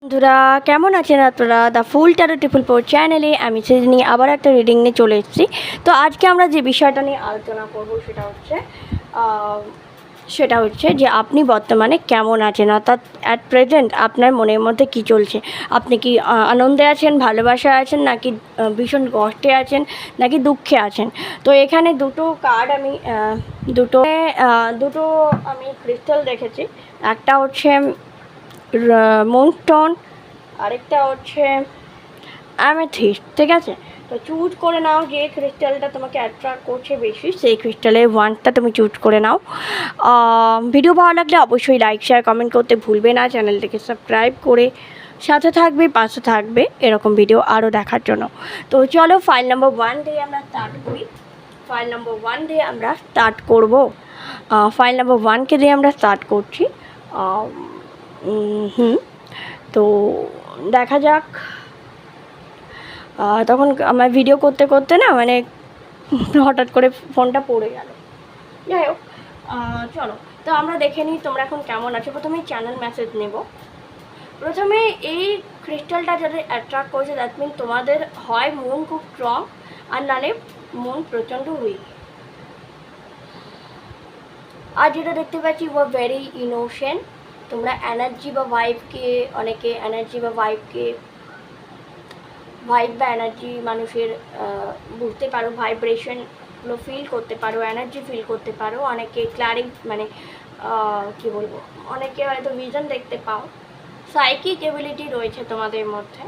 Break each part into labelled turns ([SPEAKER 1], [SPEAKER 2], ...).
[SPEAKER 1] বন্ধুরা কেমন আছেন আপনারা? The full taro triple four চ্যানেলে আমি সেদিনই আবার একটা রিডিং নিয়ে চলে এসেছি। তো আজকে আমরা যে বিষয়টা নিয়ে আলোচনা করব সেটা হচ্ছে যে আপনি বর্তমানে কেমন আছেন, অর্থাৎ অ্যাট প্রেজেন্ট আপনার মনের মধ্যে কী চলছে। আপনি কি আনন্দে আছেন, ভালোবাসা আছেন, নাকি ভীষণ কষ্টে আছেন, নাকি দুঃখে আছেন? তো এখানে দুটো কার্ড আমি দুটো আমি ক্রিস্টাল দেখেছি। একটা হচ্ছে মুনস্টোন, আরেকটা হচ্ছে অ্যামেথিস্ট। ঠিক আছে, তো চুজ করে নাও যে ক্রিস্টালটা তোমাকে অ্যাট্রাক্ট করছে বেশি, সেই ক্রিস্টালের ওয়ানটা তুমি চুজ করে নাও। ভিডিও ভালো লাগলে অবশ্যই লাইক শেয়ার কমেন্ট করতে ভুলবে না। চ্যানেলটিকে সাবস্ক্রাইব করে সাথে থাকবে, পাশে থাকবে এরকম ভিডিও আরও দেখার জন্য। তো চলো ফাইল নাম্বার 1 দিয়ে আমরা স্টার্ট করি। ফাইল নাম্বার 1 দিয়ে আমরা স্টার্ট করব। ফাইল নাম্বার 1কে দিয়ে আমরা স্টার্ট করছি। তো দেখা যাক। তখন আমার ভিডিও করতে করতে না মানে হঠাৎ করে ফোনটা পড়ে গেল। যাই হোক, চলো তো আমরা দেখে নিই তোমরা এখন কেমন আছো। প্রথমে চ্যানেল মেসেজ নেব। প্রথমে এই ক্রিস্টালটা যাদের অ্যাট্রাক্ট করছে, দ্যাট মিন তোমাদের হয় মন খুব স্ট্রং, আর নালে মন প্রচণ্ড উইক। আর যেটা দেখতে পাচ্ছি ও ভেরি ইনোসেন্ট। তোমরা এনার্জি বা ভাইবকে, অনেকে এনার্জি বা ভাইব বা এনার্জি মানুষের বুঝতে পারো, ভাইব্রেশনগুলো ফিল করতে পারো, এনার্জি ফিল করতে পারো। অনেকে মানে কী বলবো, অনেকে হয়তো ভিশন দেখতে পাও। সাইকিক এবিলিটি রয়েছে তোমাদের মধ্যে।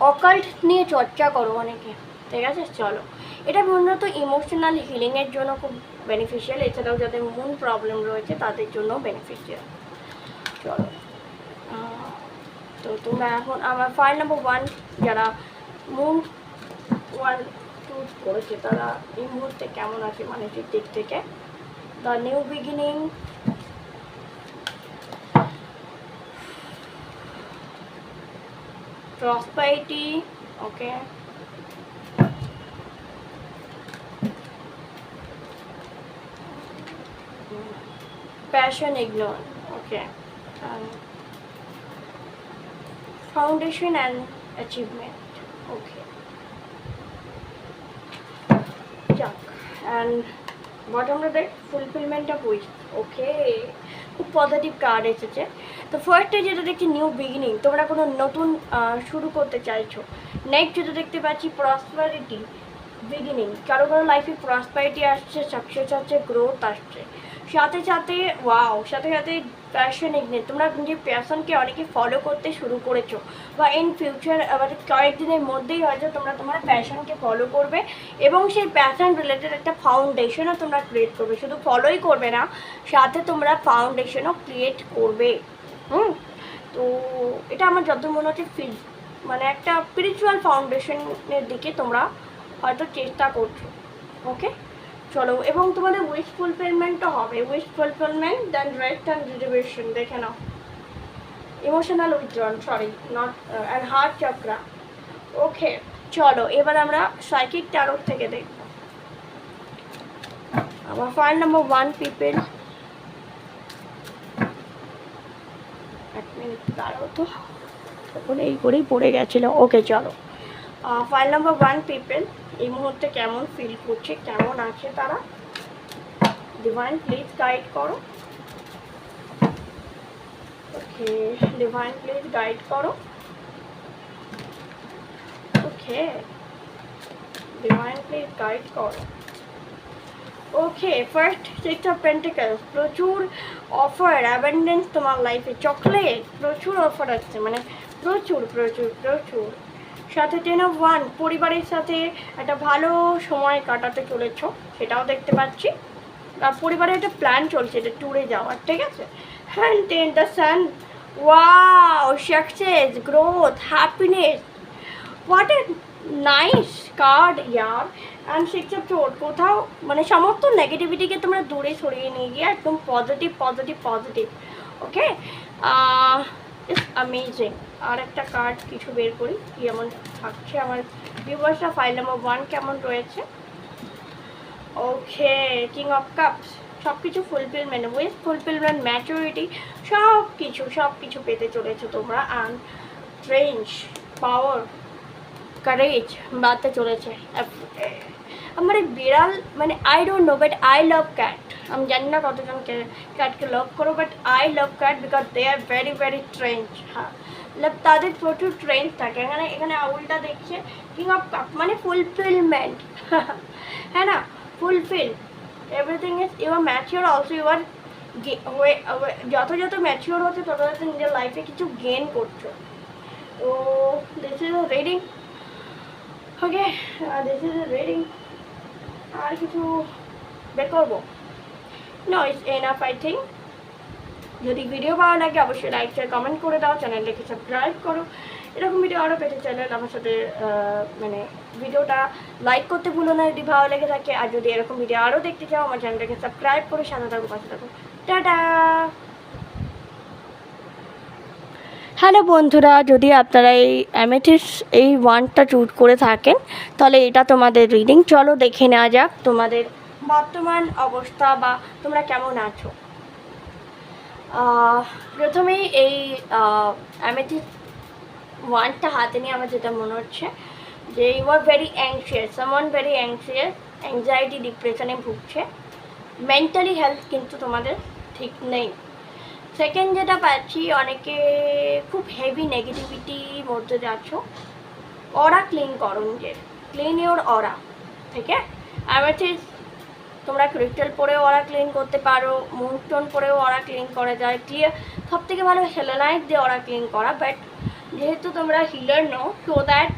[SPEAKER 1] অকাল্ট নিয়ে চর্চা করো অনেকে। ঠিক আছে, চলো এটা মূলত ইমোশনাল হিলিংয়ের জন্য খুব বেনিফিশিয়াল। এছাড়াও যাদের মন প্রবলেম রয়েছে তাদের জন্য বেনিফিশিয়াল। চলো, তো তোমরা এখন আমার ফাইল নাম্বার 1 যারা মুন 1 চুজ করেছে তারা এই মুহূর্তে কেমন আছে মানসিক দিক থেকে। The new beginning, prosperity, okay, passion ignore, okay, foundation and achievement, okay, যাক, and bottom-টা দেখ fulfillment of wish, okay, খুব পজিটিভ কার্ড এসেছে। তো ফার্স্টে যেটা দেখছি নিউ বিগিনিং, তোমরা কোনো নতুন শুরু করতে চাইছো। নেক্সট যেটা দেখতে পাচ্ছি প্রসপারিটি, বিগিনিং, কারো লাইফে প্রসপারিটি আসছে, সাকসেস আসছে, গ্রোথ আসছে। সাথে সাথে সাথে সাথে প্যাশন ইগনিট, তোমরা নিজের প্যাশনকে অনেকে ফলো করতে শুরু করেছো, বা ইন ফিউচার আবার কয়েকদিনের মধ্যেই হয়তো তোমরা তোমার প্যাশনকে ফলো করবে, এবং সেই প্যাশন রিলেটেড একটা ফাউন্ডেশনও তোমরা ক্রিয়েট করবে। শুধু ফলোই করবে না, সাথে তোমরা ফাউন্ডেশনও ক্রিয়েট করবে। তো এটা আমার যত মনে হচ্ছে মানে একটা স্পিরিচুয়াল ফাউন্ডেশনের দিকে তোমরা হয়তো চেষ্টা করছো। ওকে, চলো, এবং তোমাদের উইশ ফুলফিলমেন্টও হবে। Wish fulfilment, then rest and rejuvenation দেখে নাও। Emotional withdrawn, sorry not, and heart chakra. Okay, চলো এবার আমরা সাইকিক ট্যারোট থেকে দেখব। আমার ফাইল নাম্বার 1 পিপল, এক মিনিট দাঁড়াও তো, তখন এই করেই পড়ে গেছিলো। ওকে, চলো ফাইল নাম্বার 1 পিপল এই মুহূর্তে কেমন ফিল করছে, কেমন আছে তারা। ডিভাইন প্লিজ গাইড করো। ওকে, ডিভাইন প্লিজ গাইড করো। ওকে, ডিভাইন প্লিজ গাইড করো। ওকে, ফার্স্ট 6 অফ পেন্টিকলস, প্রচুর অফার, অ্যাবেন্ডেন্স তোমার লাইফে, চকলেট, প্রচুর অফার আসছে, মানে প্রচুর প্রচুর প্রচুর। সাথে 10 অফ ওয়ান, পরিবারের সাথে একটা ভালো সময় কাটাতে চলেছ, সেটাও দেখতে পাচ্ছি। পরিবারের একটা প্ল্যান চলছে, এটা ট্যুরে যাওয়ার। ঠিক আছে, hand 10 the sun, wow, success, growth, happiness, what a nice card year. And 6 of sword, কোথাও মানে সমস্ত নেগেটিভিটিকে তোমরা দূরে সরিয়ে নিয়ে গিয়ে একদম positive positive positive. Okay, it's amazing. আর একটা কার্ড কিছু বের করি, কি এমন থাকছে আমার ভিউয়ার্সরা। ফাইল নাম্বার 1 কেমন রয়েছে। ওকে, কিং অফ কাপস, সব কিছু ফুলফিলমেন্ট, উইথ ফুলফিলমেন্ট, ম্যাচুরিটি, সব কিছু পেতে চলেছো তোমরা। অ্যান্ড স্ট্রেঞ্জ, পাওয়ার, কারেজ বাড়তে চলেছে। আমার এই বিড়াল মানে I don't know, but I love cat. আমি জানি না কতজন ক্যাটকে লাভ করো, but I love cat because they are very very strange. হ্যাঁ, তাদের প্রচুর ট্রেন্ড থাকে। এখানে আউলটা দেখছে কিং অফ কাপ মানে ফুলফিলমেন্ট। হ্যাঁ না, fulfil everything is, you are mature also, you are যত ম্যাচিওর হচ্ছে তত নিজের লাইফে কিছু গেন করছো। তো this is a reading, okay, this is a reading. আর কিছু বের করবো? No, it's enough I think. যদি ভিডিও ভালো লাগে অবশ্যই লাইক শেয়ার কমেন্ট করে দাও, চ্যানেলটাকে সাবস্ক্রাইব করো। এরকম ভিডিও আরও পেতে চাইলে আমার সাথে মানে ভিডিওটা লাইক করতে ভুলো না যদি ভালো লেগে থাকে। আর যদি এরকম ভিডিও আরও দেখতে চাও আমার চ্যানেলটাকে সাবস্ক্রাইব করে সাথে থাকো, পাশে থাকো। টাটা। হ্যালো বন্ধুরা, যদি আপনারা এই অ্যামেথিস্ট এই ওয়ানটা চুজ করে থাকেন তাহলে এটা তোমাদের রিডিং। চলো দেখে নেওয়া যাক তোমাদের বর্তমান অবস্থা বা তোমরা কেমন আছো। প্রথমেই এই অ্যামেথিস্ট ওয়ানটা হাতে নিয়ে আমার যেটা মনে হচ্ছে যে you are very anxious, someone very anxious, anxiety ডিপ্রেশনে ভুগছে। মেন্টালি হেলথ কিন্তু তোমাদের ঠিক নেই। সেকেন্ড যেটা পাচ্ছি, অনেকে খুব হেভি নেগেটিভিটির মধ্যে যাচ্ছ। অরা ক্লিন করো নিজের, ক্লিন ইওর অরা। ঠিক আছে, অ্যামেথিস্ট তোমরা ক্রিস্টাল পরেও অরা ক্লিন করতে পারো, মুনস্টোন পরেও অরা ক্লিন করা যায়। ক্লিয়ার সব থেকে ভালো সেলেনাইট দিয়ে অরা ক্লিন করা, বাট যেহেতু তোমরা হিলার নও, সো দ্যাট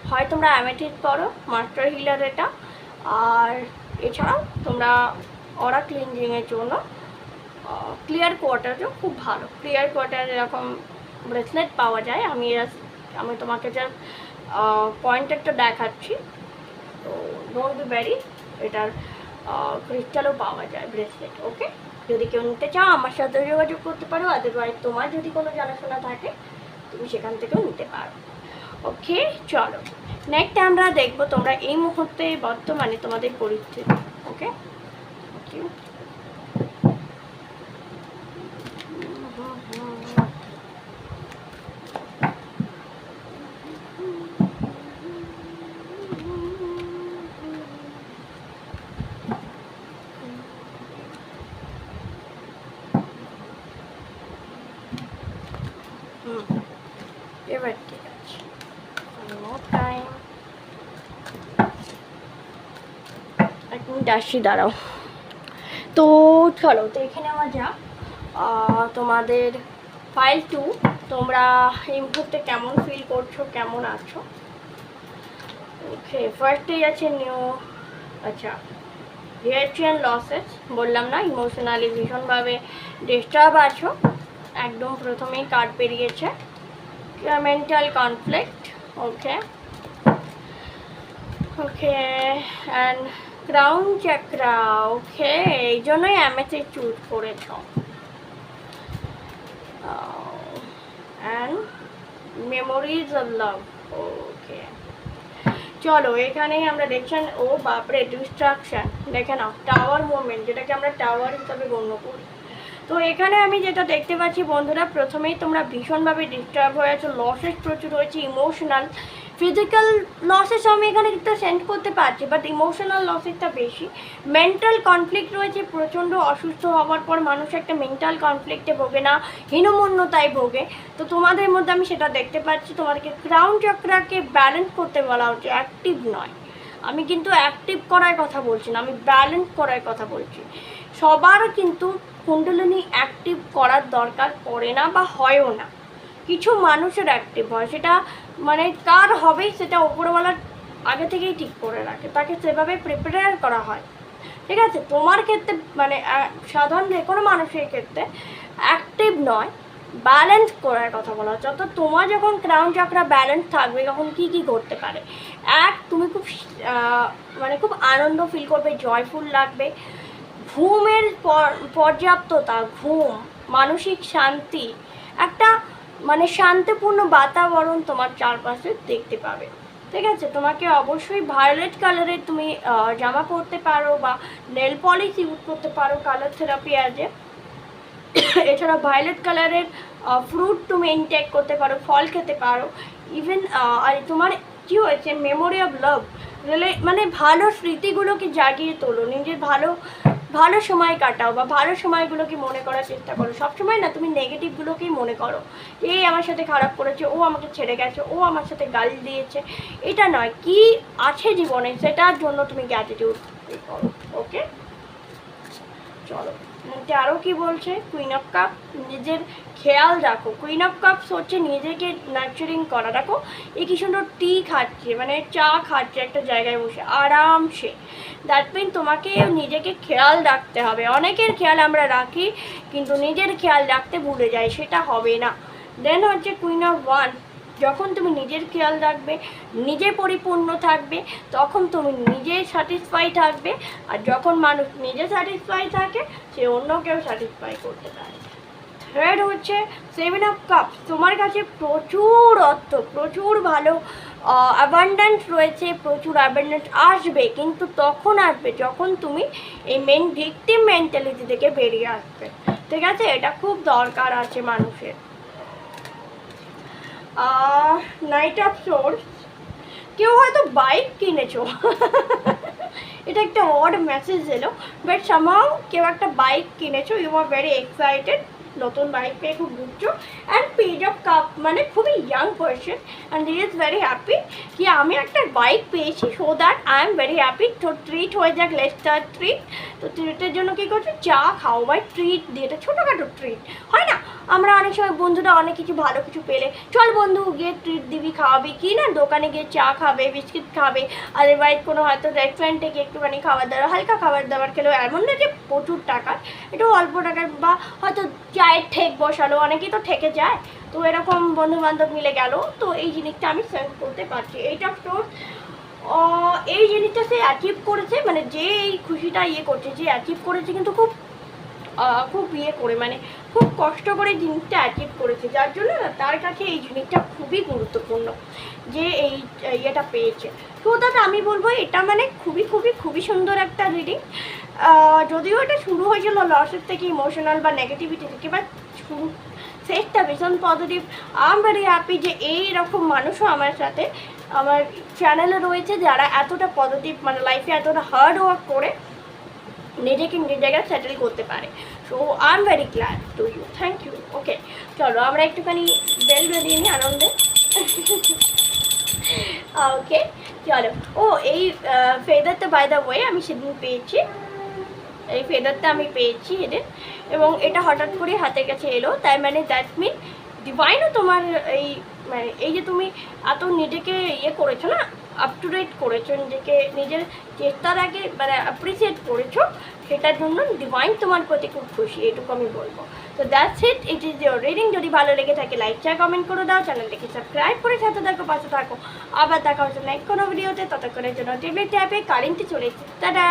[SPEAKER 1] হয় তোমরা অ্যামেথিস্ট করো, মাস্টার হিলার এটা। আর এছাড়াও তোমরা অরা ক্লিনজিংয়ের জন্য ক্লিয়ার কোয়ার্টারও খুব ভালো। ক্লিয়ার কোয়ার্টার এরকম ব্রেসলেট পাওয়া যায়। আমি তোমাকে যা পয়েন্টারটা দেখাচ্ছি, তো ডোন্ট বি ভেরি, এটার ক্রিস্টালও পাওয়া যায় ব্রেসলেট। ওকে, যদি কেউ নিতে চাও আমার সাথে যোগাযোগ করতে পারো, আদারওয়াইজ তোমার যদি কোনো জানাশোনা থাকে তুমি সেখান থেকেও নিতে পারো। ওকে, চলো নেক্সট আমরা দেখবো তোমরা এই মুহূর্তে বর্তমানে তোমাদের পরিস্থিতি। ওকে, থ্যাংক ইউ। এবার ঠিক আছে, টাইম এক মিনিট আসি, দাঁড়াও। তো চলো, তো এখানে আমার যা তোমাদের ফাইল 2, তোমরা এই মুহূর্তে কেমন ফিল করছো, কেমন আছো। ওকে, ফার্স্টেই আছে নিউ, আচ্ছা, রিয়েকশন লসেস, বললাম না ইমোশনালি ভীষণভাবে ডিস্টার্ব আছো। একদম প্রথমেই কার্ড বেরিয়েছে mental conflict. Okay okay, and crown chakra. Okay, এই জন্যই অ্যামেথিস্ট চুজ করেছ। And memories of love. Okay, চলো এখানেই আমরা দেখছেন, ও বাপরে, ডিস্ট্রাকশন দেখে নাও, টাওয়ার মুভমেন্ট, যেটাকে আমরা টাওয়ার হিসাবে গণ্য করি। তো এখানে আমি যেটা দেখতে পাচ্ছি বন্ধুরা, প্রথমেই তোমরা ভীষণভাবে ডিস্টার্ব হয়ে আছো, লসেস প্রচুর হয়েছে, ইমোশনাল, ফিজিক্যাল লসেস আমি এখানে কিন্তু সেন্ড করতে পারছি, বাট ইমোশনাল লসেসটা বেশি। মেন্টাল কনফ্লিক্ট রয়েছে, প্রচণ্ড অসুস্থ হওয়ার পর মানুষ একটা মেন্টাল কনফ্লিক্টে ভোগে না, হীনমন্যতায় ভোগে। তো তোমাদের মধ্যে আমি সেটা দেখতে পাচ্ছি। তোমাদেরকে ক্রাউন চক্রাকে ব্যালেন্স করতে বলা হচ্ছে, অ্যাক্টিভ নয়। আমি কিন্তু অ্যাক্টিভ করার কথা বলছি না, আমি ব্যালেন্স করার কথা বলছি। সবার কিন্তু কুণ্ডলিনী অ্যাক্টিভ করার দরকার পড়ে না বা হয়ও না। কিছু মানুষের অ্যাক্টিভ হয়, সেটা মানে কার হবে সেটা ওপরওয়ালা আগে থেকেই ঠিক করে রাখে, তাকে সেভাবে প্রিপেয়ার করা হয়। ঠিক আছে, তোমার ক্ষেত্রে মানে সাধারণ যে কোনো মানুষের ক্ষেত্রে অ্যাক্টিভ নয়, ব্যালেন্স করার কথা বলা হচ্ছে। অর্থাৎ তোমার যখন ক্রাউন চক্রা ব্যালেন্স থাকবে তখন কী কী করতে পারে। তুমি খুব মানে খুব আনন্দ ফিল করবে, জয়ফুল লাগবে, ঘুমের পর্যাপ্ততা, ঘুম, মানসিক শান্তি, একটা মানে শান্তিপূর্ণ বাতাবরণ তোমার চারপাশে দেখতে পাবে। ঠিক আছে, তোমাকে অবশ্যই ভায়োলেট কালারের তুমি জামা পরতে পারো বা নেল পলিশ ইউজ করতে পারো কালার থেরাপি অ্যাজে। এছাড়া ভায়োলেট কালারের ফ্রুট তুমি ইনটেক করতে পারো, ফল খেতে পারো। ইভেন আর তোমার কী হয়েছে, মেমোরি অফ লাভ, মানে ভালো স্মৃতিগুলোকে জাগিয়ে তোলো, নিজের ভালো ভালো সময় কাটাও বা ভালো সময়গুলোকে মনে করার চেষ্টা করো। সবসময় না তুমি নেগেটিভগুলোকেই মনে করো, এই আমার সাথে খারাপ করেছে, ও আমাকে ছেড়ে গেছে, ও আমার সাথে গালি দিয়েছে, এটা নয়, কি আছে জীবনে সেটার জন্য তুমি গ্র্যাটিটিউড করো। ওকে, চলো আরও কি বলছে, কুইন অফ কাপ, নিজের খেয়াল রাখো। কুইন অফ কাপস হচ্ছে নিজেকে নার্চারিং করা। দেখো এই কি সুন্দর টি খাচ্ছে, মানে চা খাচ্ছে একটা জায়গায় বসে আরামসে। দ্যাট মিন তোমাকে নিজেকে খেয়াল রাখতে হবে। অনেকের খেয়াল আমরা রাখি কিন্তু নিজের খেয়াল রাখতে ভুলে যাই, সেটা হবে না। দেন হচ্ছে কুইন অফ ওয়ান, যখন তুমি নিজের খেয়াল রাখবে, নিজে পরিপূর্ণ থাকবে, তখন তুমি নিজে স্যাটিসফাই থাকবে। আর যখন মানুষ নিজে স্যাটিসফাই থাকে, সে অন্য কেউ স্যাটিসফাই করতে পারে। থার্ড হচ্ছে সেভেন অফ কাপস, তোমার কাছে প্রচুর অর্থ, প্রচুর ভালো অ্যাবান্ডেন্স রয়েছে, প্রচুর অ্যাবান্ডেন্স আসবে, কিন্তু তখন আসবে যখন তুমি এই ভিকটিম মেন্টালিটি থেকে বেরিয়ে আসবে। ঠিক আছে, এটা খুব দরকার আছে মানুষের। নাইট অফ সোর্স, কেউ হয়তো বাইক কিনেছো এটা একটা অড মেসেজ এলো, বাট সামহাউ কেউ একটা বাইক কিনেছো, ইউ আর ভেরি এক্সাইটেড, নতুন বাইক পেয়ে খুব ঘুরছো। অ্যান্ড পেজ অফ কাপ মানে খুবই young person and he is very happy কি আমি একটা বাইক পেয়েছি, so that I am very happy. তো ট্রিট হয়ে যাক, লেটস ট্রিট। তো ট্রিটের জন্য কী করছো, চা খাও বা ট্রিট দিয়ে, এটা ছোটোখাটো ট্রিট হয় না, আমরা অনেক সময় বন্ধুরা অনেক কিছু ভালো কিছু পেলে চল বন্ধু গিয়ে ট্রিট দিবি, খাওয়াবি কি না, দোকানে গিয়ে চা খাবে, বিস্কিট খাবে, আদারওয়াইজ কোনো হয়তো রেস্টুরেন্ট থেকে একটুখানি খাবার দাবার, হালকা খাবার দাবার খেলেও, এমন না যে প্রচুর টাকার, একটু অল্প টাকার, বা হয়তো চায়ের ঠেক বসালো, অনেকেই তো ঠেকে যায়, তো এরকম বন্ধু বান্ধব মিলে গেল, তো এই জিনিসটা আমি সেন্স করতে পারছি। এইটা তোর এই জিনিসটা সে অ্যাচিভ করেছে, মানে যে এই খুশিটা ইয়ে করছে, যে অ্যাচিভ করেছে কিন্তু খুব খুব ইয়ে করে, মানে খুব কষ্ট করে জিনিসটা অ্যাচিভ করেছে, যার জন্য না তার কাছে এই জিনিসটা খুবই গুরুত্বপূর্ণ যে এই ইয়েটা পেয়েছে। তো দাদা আমি বলবো এটা মানে খুবই খুবই খুবই সুন্দর একটা রিডিং। যদিও এটা শুরু হয়েছিল লসের থেকে, ইমোশনাল বা নেগেটিভিটি থেকে, বাট শুরু শেষটা ভীষণ positive. I am very happy যে এইরকম মানুষও আমার সাথে আমার চ্যানেলে রয়েছে যারা এতটা পজিটিভ, মানে লাইফে এতটা হার্ড ওয়ার্ক করে নিজেকে নিজের জায়গায় সেটেল করতে পারে। So I am very glad to you, thank you. Okay, চলো আমরা একটুখানি বেল বেরিয়ে নিই আনন্দে। ওকে চলো। ও এই ফেদারটা বাই দ্য ওয়ে আমি সেদিন পেয়েছি, এই ফেদারটা আমি পেয়েছি এদের, এবং এটা হঠাৎ করে হাতের কাছে এলো, তাই মানে দ্যাট মিন ডিভাইনও তোমার এই মানে এই যে তুমি এত নিজেকে ইয়ে করেছো না, আপ টু ডেট করেছো, নিজেকে নিজের চেষ্টার আগে মানে অ্যাপ্রিসিয়েট করেছো, সেটার জন্য ডিভাইন তোমার প্রতি খুব খুশি, এটুকু আমি বলবো। তো that's it is your reading. যদি ভালো লেগে থাকে লাইক শেয়ার কমেন্ট করে দাও, চ্যানেলটিকে সাবস্ক্রাইব করে সাথে থাকো, পাশে থাকো। আবার দেখা হচ্ছে নেক্সট কোনো ভিডিওতে, ততক্ষণের জন্য টেবিল ট্যাপে কারেন্টে চলে এসেছে, টাটা।